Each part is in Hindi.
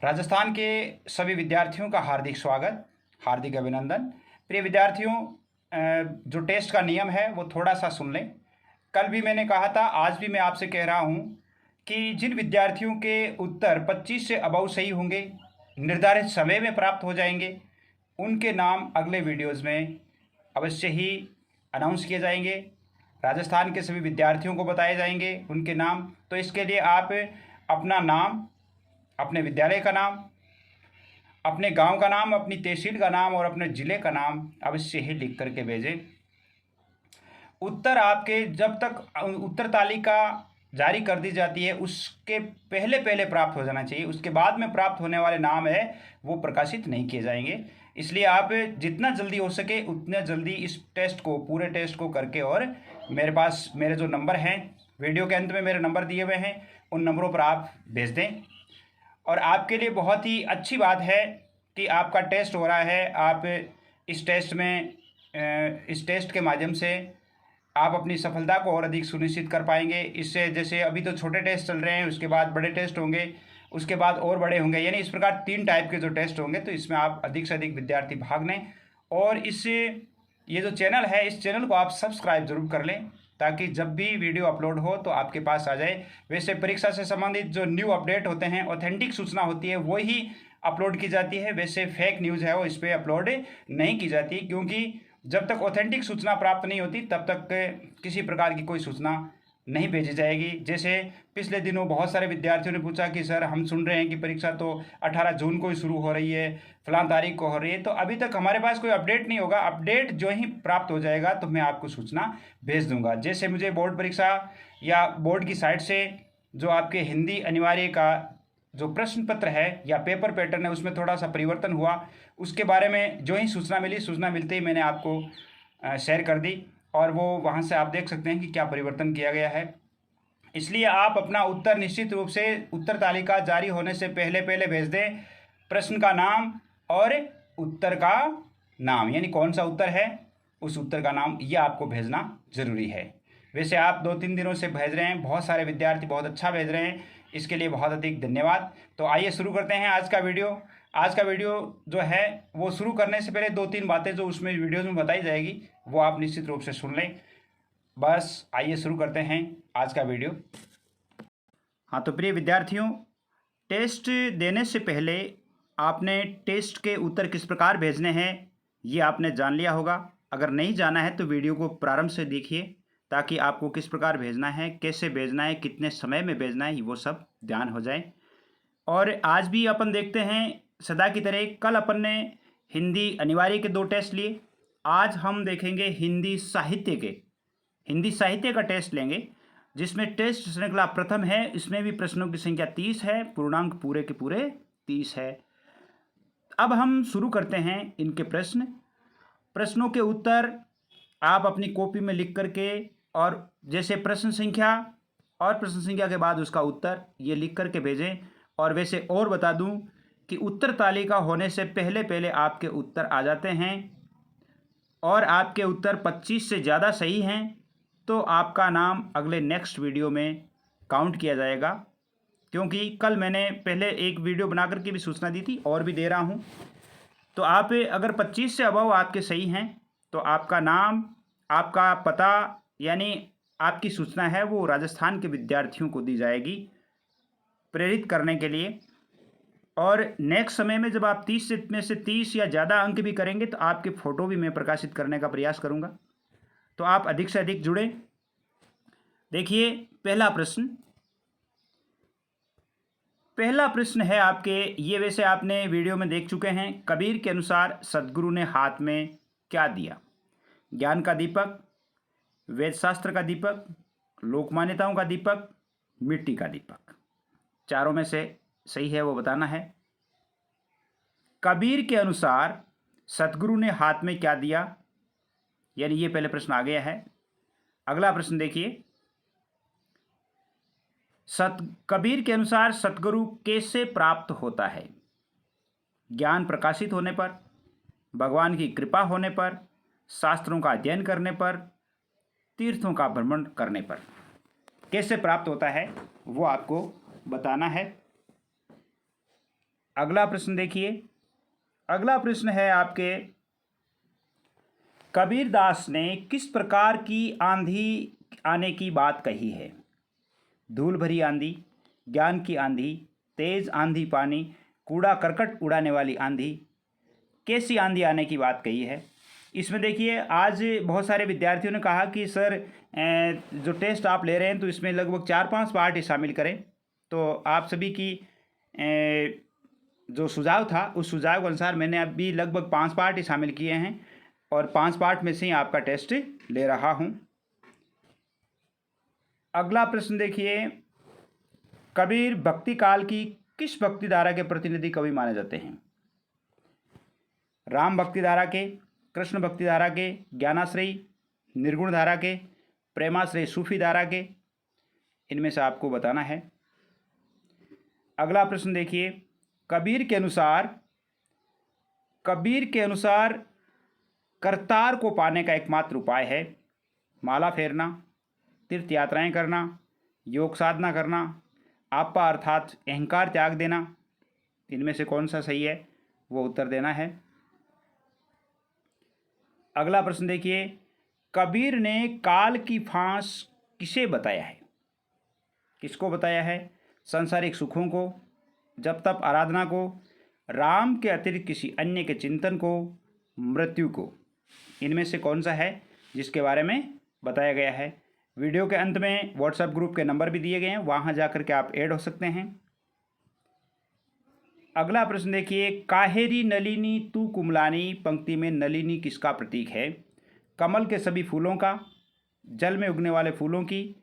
राजस्थान के सभी विद्यार्थियों का हार्दिक स्वागत, हार्दिक अभिनंदन। प्रिय विद्यार्थियों, जो टेस्ट का नियम है वो थोड़ा सा सुन लें। कल भी मैंने कहा था, आज भी मैं आपसे कह रहा हूँ कि जिन विद्यार्थियों के उत्तर 25 से अबव सही होंगे, निर्धारित समय में प्राप्त हो जाएंगे, उनके नाम अगले वीडियोज़ में अवश्य ही अनाउंस किए जाएंगे। राजस्थान के सभी विद्यार्थियों को बताए जाएंगे उनके नाम। तो इसके लिए आप अपना नाम, अपने विद्यालय का नाम, अपने गांव का नाम, अपनी तहसील का नाम और अपने ज़िले का नाम अवश्य ही लिख करके भेजें। उत्तर आपके जब तक उत्तर तालिका जारी कर दी जाती है उसके पहले पहले प्राप्त हो जाना चाहिए। उसके बाद में प्राप्त होने वाले नाम है वो प्रकाशित नहीं किए जाएंगे। इसलिए आप जितना जल्दी हो सके उतना जल्दी इस टेस्ट को, पूरे टेस्ट को करके और मेरे पास मेरे जो नंबर हैं, वीडियो के अंत में मेरे नंबर दिए हुए हैं, उन नंबरों पर आप भेज दें। और आपके लिए बहुत ही अच्छी बात है कि आपका टेस्ट हो रहा है। आप इस टेस्ट के माध्यम से आप अपनी सफलता को और अधिक सुनिश्चित कर पाएंगे। इससे जैसे अभी तो छोटे टेस्ट चल रहे हैं, उसके बाद बड़े टेस्ट होंगे, उसके बाद और बड़े होंगे, यानी इस प्रकार 3 टाइप के जो टेस्ट होंगे। तो इसमें आप अधिक से अधिक विद्यार्थी भाग लें और ये जो चैनल है, इस चैनल को आप सब्सक्राइब जरूर कर लें ताकि जब भी वीडियो अपलोड हो तो आपके पास आ जाए। वैसे परीक्षा से संबंधित जो न्यू अपडेट होते हैं, ऑथेंटिक सूचना होती है, वही अपलोड की जाती है। वैसे फेक न्यूज़ है वो इस पर अपलोड नहीं की जाती, क्योंकि जब तक ऑथेंटिक सूचना प्राप्त नहीं होती तब तक किसी प्रकार की कोई सूचना नहीं भेजी जाएगी। जैसे पिछले दिनों बहुत सारे विद्यार्थियों ने पूछा कि सर, हम सुन रहे हैं कि परीक्षा तो 18 जून को ही शुरू हो रही है, फलां तारीख को हो रही है। तो अभी तक हमारे पास कोई अपडेट नहीं होगा। अपडेट जो ही प्राप्त हो जाएगा तो मैं आपको सूचना भेज दूंगा। जैसे मुझे बोर्ड परीक्षा या बोर्ड की साइट से जो आपके हिंदी अनिवार्य का जो प्रश्न पत्र है या पेपर पैटर्न है उसमें थोड़ा सा परिवर्तन हुआ, उसके बारे में जो ही सूचना मिली, सूचना मिलते ही मैंने आपको शेयर कर दी और वो वहाँ से आप देख सकते हैं कि क्या परिवर्तन किया गया है। इसलिए आप अपना उत्तर निश्चित रूप से उत्तर तालिका जारी होने से पहले पहले भेज दें। प्रश्न का नाम और उत्तर का नाम, यानी कौन सा उत्तर है उस उत्तर का नाम, ये आपको भेजना ज़रूरी है। वैसे आप 2-3 दिनों से भेज रहे हैं, बहुत सारे विद्यार्थी बहुत अच्छा भेज रहे हैं, इसके लिए बहुत अधिक धन्यवाद। तो आइए शुरू करते हैं आज का वीडियो। आज का वीडियो जो है वो शुरू करने से पहले 2-3 बातें जो उसमें वीडियोज़ में बताई जाएगी वो आप निश्चित रूप से सुन लें। बस आइए शुरू करते हैं आज का वीडियो। हाँ, तो प्रिय विद्यार्थियों, टेस्ट देने से पहले आपने टेस्ट के उत्तर किस प्रकार भेजने हैं ये आपने जान लिया होगा। अगर नहीं जाना है तो वीडियो को प्रारंभ से देखिए ताकि आपको किस प्रकार भेजना है, कैसे भेजना है, कितने समय में भेजना है, वो सब ध्यान हो जाए। और आज भी अपन देखते हैं सदा की तरह, कल अपन ने हिंदी अनिवार्य के 2 टेस्ट लिए, आज हम देखेंगे हिंदी साहित्य का टेस्ट लेंगे, जिसमें टेस्ट श्रृंखला प्रथम है। इसमें भी प्रश्नों की संख्या 30 है, पूर्णांक पूरे के पूरे 30 है। अब हम शुरू करते हैं इनके प्रश्नों के उत्तर आप अपनी कॉपी में लिख करके, और जैसे प्रश्न संख्या और प्रश्न संख्या के बाद उसका उत्तर ये लिख करके भेजें। और वैसे और बता दूं कि उत्तर तालिका होने से पहले पहले आपके उत्तर आ जाते हैं और आपके उत्तर 25 से ज़्यादा सही हैं तो आपका नाम अगले नेक्स्ट वीडियो में काउंट किया जाएगा। क्योंकि कल मैंने पहले एक वीडियो बना करके भी सूचना दी थी और भी दे रहा हूं। तो आप अगर 25 से अबव आपके सही हैं तो आपका नाम, आपका पता, यानी आपकी सूचना है वो राजस्थान के विद्यार्थियों को दी जाएगी प्रेरित करने के लिए। और नेक्स्ट समय में जब आप 30 में से 30 या ज़्यादा अंक भी करेंगे तो आपके फ़ोटो भी मैं प्रकाशित करने का प्रयास करूँगा। तो आप अधिक से अधिक जुड़े। देखिए पहला प्रश्न है आपके ये, वैसे आपने वीडियो में देख चुके हैं। कबीर के अनुसार सदगुरु ने हाथ में क्या दिया? ज्ञान का दीपक, वेद शास्त्र का दीपक, लोक मान्यताओं का दीपक, मिट्टी का दीपक। चारों में से सही है वो बताना है। कबीर के अनुसार सतगुरु ने हाथ में क्या दिया, यानी ये पहले प्रश्न आ गया है। अगला प्रश्न देखिए, कबीर के अनुसार सतगुरु कैसे प्राप्त होता है? ज्ञान प्रकाशित होने पर, भगवान की कृपा होने पर, शास्त्रों का अध्ययन करने पर, तीर्थों का भ्रमण करने पर। कैसे प्राप्त होता है वो आपको बताना है। अगला प्रश्न देखिए, अगला प्रश्न है आपके, कबीरदास ने किस प्रकार की आंधी आने की बात कही है? धूल भरी आंधी, ज्ञान की आंधी, तेज आंधी पानी, कूड़ा करकट उड़ाने वाली आंधी, कैसी आंधी आने की बात कही है? इसमें देखिए, आज बहुत सारे विद्यार्थियों ने कहा कि सर जो टेस्ट आप ले रहे हैं तो इसमें लगभग 4-5 पार्ट ही शामिल करें। तो आप सभी की जो सुझाव था उस सुझाव के अनुसार मैंने अभी लगभग 5 पार्ट ही शामिल किए हैं और 5 पार्ट में से ही आपका टेस्ट ले रहा हूँ। अगला प्रश्न देखिए, कबीर भक्ति काल की किस भक्ति धारा के प्रतिनिधि कवि माने जाते हैं? राम भक्ति धारा के, कृष्ण भक्ति धारा के, ज्ञानाश्रयी, निर्गुण धारा के, प्रेमाश्रयी सूफी धारा के, इनमें से आपको बताना है। अगला प्रश्न देखिए, कबीर के अनुसार करतार को पाने का एकमात्र उपाय है माला फेरना, तीर्थ यात्राएं करना, योग साधना करना, आपा अर्थात अहंकार त्याग देना। इनमें से कौन सा सही है वो उत्तर देना है। अगला प्रश्न देखिए, कबीर ने काल की फांस किसे बताया है? किसको बताया है? सांसारिक सुखों को, जप तप आराधना को, राम के अतिरिक्त किसी अन्य के चिंतन को, मृत्यु को। इनमें से कौन सा है जिसके बारे में बताया गया है? वीडियो के अंत में व्हाट्सएप ग्रुप के नंबर भी दिए गए हैं, वहाँ जाकर के आप ऐड हो सकते हैं। अगला प्रश्न देखिए, काहेरी नलिनी तू कुमलानी पंक्ति में नलिनी किसका प्रतीक है? कमल के सभी फूलों का, जल में उगने वाले फूलों की,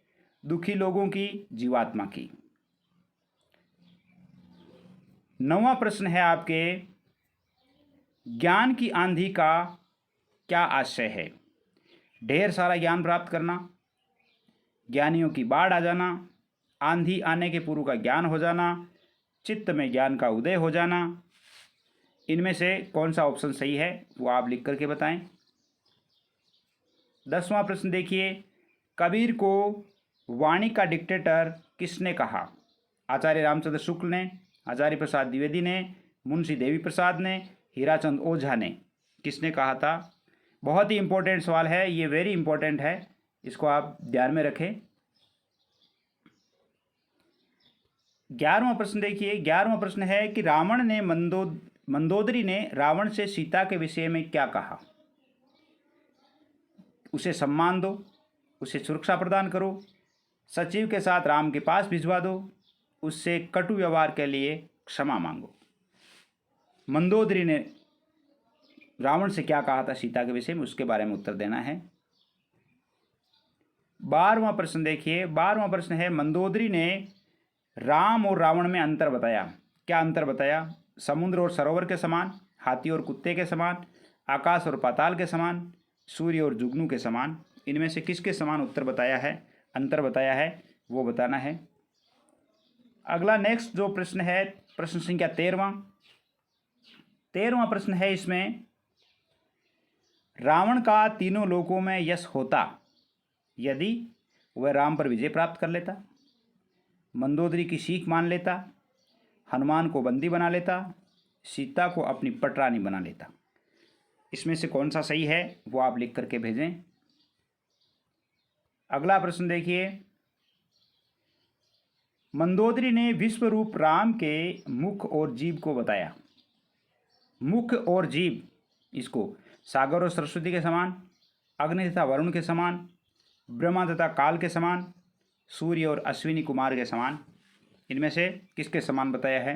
दुखी लोगों की, जीवात्मा की। 9वां प्रश्न है आपके, ज्ञान की आंधी का क्या आशय है? ढेर सारा ज्ञान प्राप्त करना, ज्ञानियों की बाढ़ आ जाना, आंधी आने के पूर्व का ज्ञान हो जाना, चित्त में ज्ञान का उदय हो जाना। इनमें से कौन सा ऑप्शन सही है वो आप लिख करके बताएं। 10वां प्रश्न देखिए, कबीर को वाणी का डिक्टेटर किसने कहा? आचार्य रामचंद्र शुक्ल ने, आचार्य प्रसाद द्विवेदी ने, मुंशी देवी प्रसाद ने, हीराचंद ओझा ने। किसने कहा था? बहुत ही इंपॉर्टेंट सवाल है ये, वेरी इंपॉर्टेंट है, इसको आप ध्यान में रखें। 11वां प्रश्न देखिए, 11वां प्रश्न है कि मंदोदरी ने रावण से सीता के विषय में क्या कहा? उसे सम्मान दो, उसे सुरक्षा प्रदान करो, सचिव के साथ राम के पास भिजवा दो, उससे कटु व्यवहार के लिए क्षमा मांगो। मंदोदरी ने रावण से क्या कहा था सीता के विषय में, उसके बारे में उत्तर देना है। 12वां प्रश्न देखिए, 12वां प्रश्न है, मंदोदरी ने राम और रावण में अंतर बताया। क्या अंतर बताया? समुद्र और सरोवर के समान, हाथी और कुत्ते के समान, आकाश और पाताल के समान, सूर्य और जुगनू के समान। इनमें से किसके समान उत्तर बताया है, अंतर बताया है, वो बताना है। अगला नेक्स्ट जो प्रश्न है, प्रश्न संख्या 13वां प्रश्न है, इसमें रावण का तीनों लोकों में यश होता यदि वह राम पर विजय प्राप्त कर लेता, मंदोदरी की सीख मान लेता, हनुमान को बंदी बना लेता, सीता को अपनी पटरानी बना लेता। इसमें से कौन सा सही है वो आप लिख करके भेजें। अगला प्रश्न देखिए, मंदोदरी ने विश्व रूप राम के मुख और जीभ को बताया। मुख और जीभ, इसको सागर और सरस्वती के समान, अग्नि तथा वरुण के समान, ब्रह्मा तथा काल के समान, सूर्य और अश्विनी कुमार के समान। इनमें से किसके समान बताया है?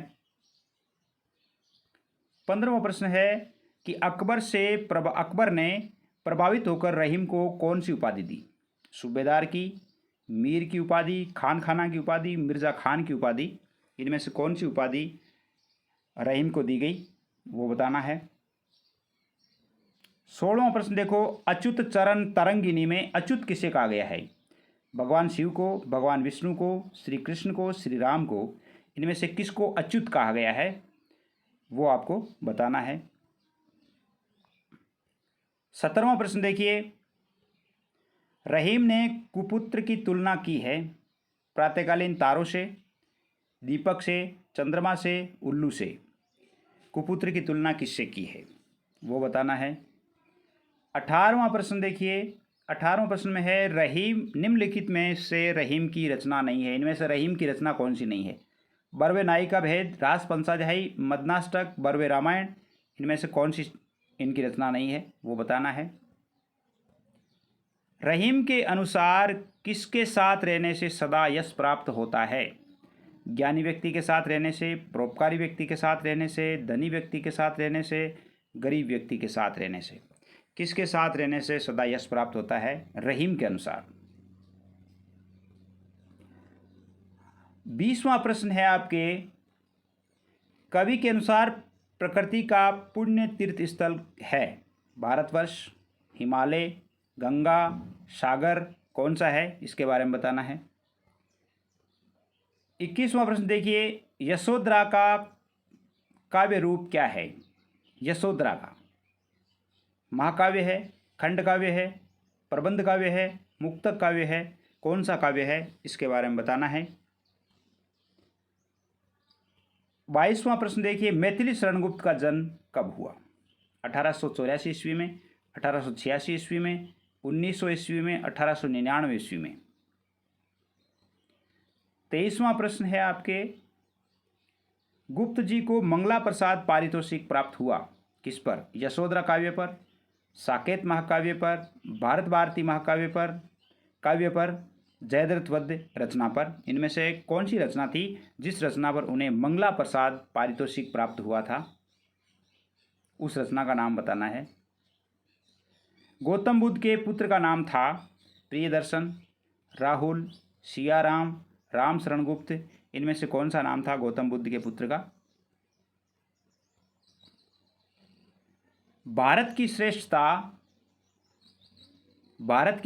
15वां प्रश्न है कि अकबर ने प्रभावित होकर रहीम को कौन सी उपाधि दी? सूबेदार की, मीर की उपाधि, खान खाना की उपाधि, मिर्ज़ा खान की उपाधि। इनमें से कौन सी उपाधि रहीम को दी गई वो बताना है। 16वां प्रश्न देखो, अच्युत चरण तरंगिनी में अच्युत किसे कहा गया है? भगवान शिव को, भगवान विष्णु को, श्री कृष्ण को, श्री राम को। इनमें से किसको अच्युत कहा गया है वो आपको बताना है। 17वां प्रश्न देखिए, रहीम ने कुपुत्र की तुलना की है प्रातःकालीन तारों से, दीपक से, चंद्रमा से, उल्लू से। कुपुत्र की तुलना किससे की है, वो बताना है। 18वां प्रश्न देखिए, 18वां प्रश्न में है रहीम, निम्नलिखित में से रहीम की रचना नहीं है, इनमें से रहीम की रचना कौन सी नहीं है। बरवे नायिका भेद, रास पंचाध्यायी, मदनाष्टक, बरवे रामायण, इनमें से कौन सी इनकी रचना नहीं है, वो बताना है। रहीम के अनुसार किसके साथ रहने से सदा यश प्राप्त होता है। ज्ञानी व्यक्ति के साथ रहने से, परोपकारी व्यक्ति के साथ रहने से, धनी व्यक्ति के साथ रहने से, गरीब व्यक्ति के साथ रहने से, किसके साथ रहने से सदा यश प्राप्त होता है रहीम के अनुसार। 20वां प्रश्न है आपके, कवि के अनुसार प्रकृति का पुण्य तीर्थ स्थल है भारतवर्ष, हिमालय, गंगा, सागर, कौन सा है, इसके बारे में बताना है। 21वां प्रश्न देखिए, यशोधरा का काव्य रूप क्या है। यशोधरा का महाकाव्य है, खंड काव्य है, प्रबंध काव्य है, मुक्तक काव्य है, कौन सा काव्य है, इसके बारे में बताना है। 22वां प्रश्न देखिए, मैथिली शरणगुप्त का जन्म कब हुआ। 1884 ईस्वी में, 1886 ईस्वी में, 1900 ईस्वी में, 1899 ईस्वी में। 23वां प्रश्न है आपके, गुप्त जी को मंगला प्रसाद पारितोषिक प्राप्त हुआ किस पर। यशोधरा काव्य पर, साकेत महाकाव्य पर, भारत भारती महाकाव्य पर, काव्य पर, जयद्रथ वध रचना पर, इनमें से कौन सी रचना थी जिस रचना पर उन्हें मंगला प्रसाद पारितोषिक प्राप्त हुआ था, उस रचना का नाम बताना है। गौतम बुद्ध के पुत्र का नाम था प्रियदर्शन, राहुल, सियाराम, राम शरणगुप्त, इनमें से कौन सा नाम था गौतम बुद्ध के पुत्र का। भारत की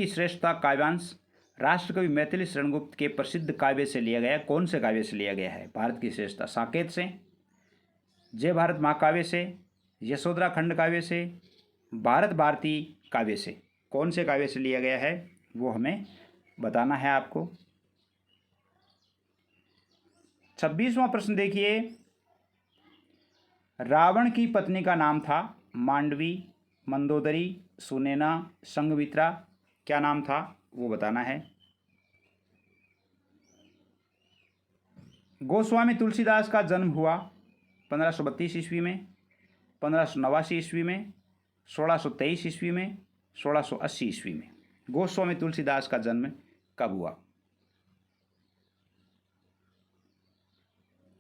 श्रेष्ठता काव्यांश राष्ट्रकवि मैथिली शरणगुप्त के प्रसिद्ध काव्य से लिया गया, कौन से काव्य से लिया गया है भारत की श्रेष्ठता। साकेत से, जय भारत महाकाव्य से, यशोधरा खंड काव्य से, भारत भारती काव्य से, कौन से काव्य से लिया गया है वो हमें बताना है आपको। 26वां प्रश्न देखिए, रावण की पत्नी का नाम था मांडवी, मंदोदरी, सुनैना, संघमित्रा, क्या नाम था वो बताना है। गोस्वामी तुलसीदास का जन्म हुआ 1532 ईस्वी में, 1589 ईस्वी में, 1623 ईस्वी में, 1680 ईस्वी में। गोस्वामी तुलसीदास का जन्म कब हुआ।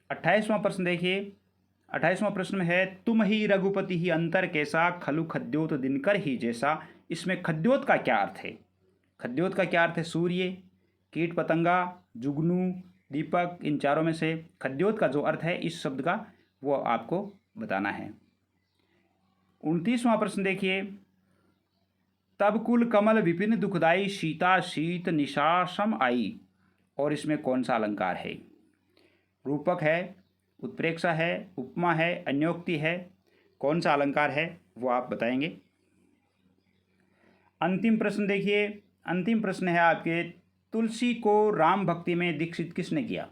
28वां प्रश्न देखिए, 28वां प्रश्न में है, तुम ही रघुपति ही अंतर कैसा, खलु खद्योत दिनकर ही जैसा। इसमें खद्योत का क्या अर्थ है। खद्योत का क्या अर्थ है, सूर्य, कीट पतंगा, जुगनू, दीपक, इन चारों में से खद्योत का जो अर्थ है इस शब्द का वो आपको बताना है। 29वां प्रश्न देखिए, तब कुल कमल विपिन दुखदाई, सीता शीत निशा सम आई, और इसमें कौन सा अलंकार है। रूपक है, उत्प्रेक्षा है, उपमा है, अन्योक्ति है, कौन सा अलंकार है वो आप बताएंगे। अंतिम प्रश्न देखिए, अंतिम प्रश्न है आपके, तुलसी को राम भक्ति में दीक्षित किसने किया।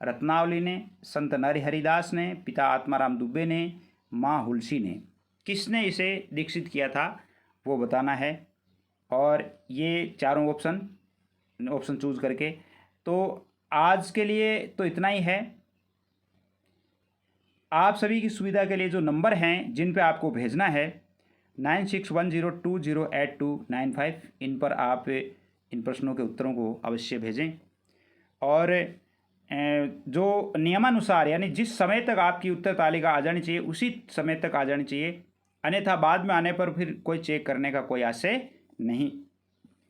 रत्नावली ने, संत नरहरिदास ने, पिता आत्माराम दुबे ने, माँ हुलसी ने, किसने इसे दीक्षित किया था वो बताना है। और ये चारों ऑप्शन चूज करके। तो आज के लिए तो इतना ही है। आप सभी की सुविधा के लिए जो नंबर हैं जिन पे आपको भेजना है 9610208295, इन पर आप इन प्रश्नों के उत्तरों को अवश्य भेजें। और जो नियमानुसार यानी जिस समय तक आपकी उत्तर तालिका आ जानी चाहिए उसी समय तक आ जानी चाहिए, अन्यथा बाद में आने पर फिर कोई चेक करने का कोई आशय नहीं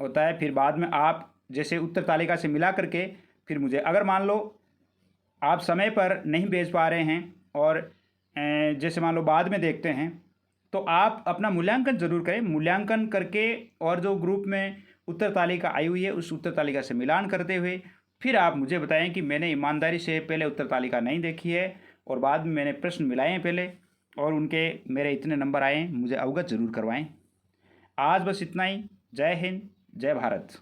होता है। फिर बाद में आप जैसे उत्तर तालिका से मिला करके फिर मुझे, अगर मान लो आप समय पर नहीं भेज पा रहे हैं और जैसे मान लो बाद में देखते हैं, तो आप अपना मूल्यांकन जरूर करें। मूल्यांकन करके और जो ग्रुप में उत्तर तालिका आई हुई है उस उत्तर तालिका से मिलान करते हुए फिर आप मुझे बताएं कि मैंने ईमानदारी से पहले उत्तर तालिका नहीं देखी है और बाद में मैंने प्रश्न मिलाए हैं पहले और उनके मेरे इतने नंबर आए हैं, मुझे अवगत जरूर करवाएं। आज बस इतना ही। जय हिंद, जय भारत।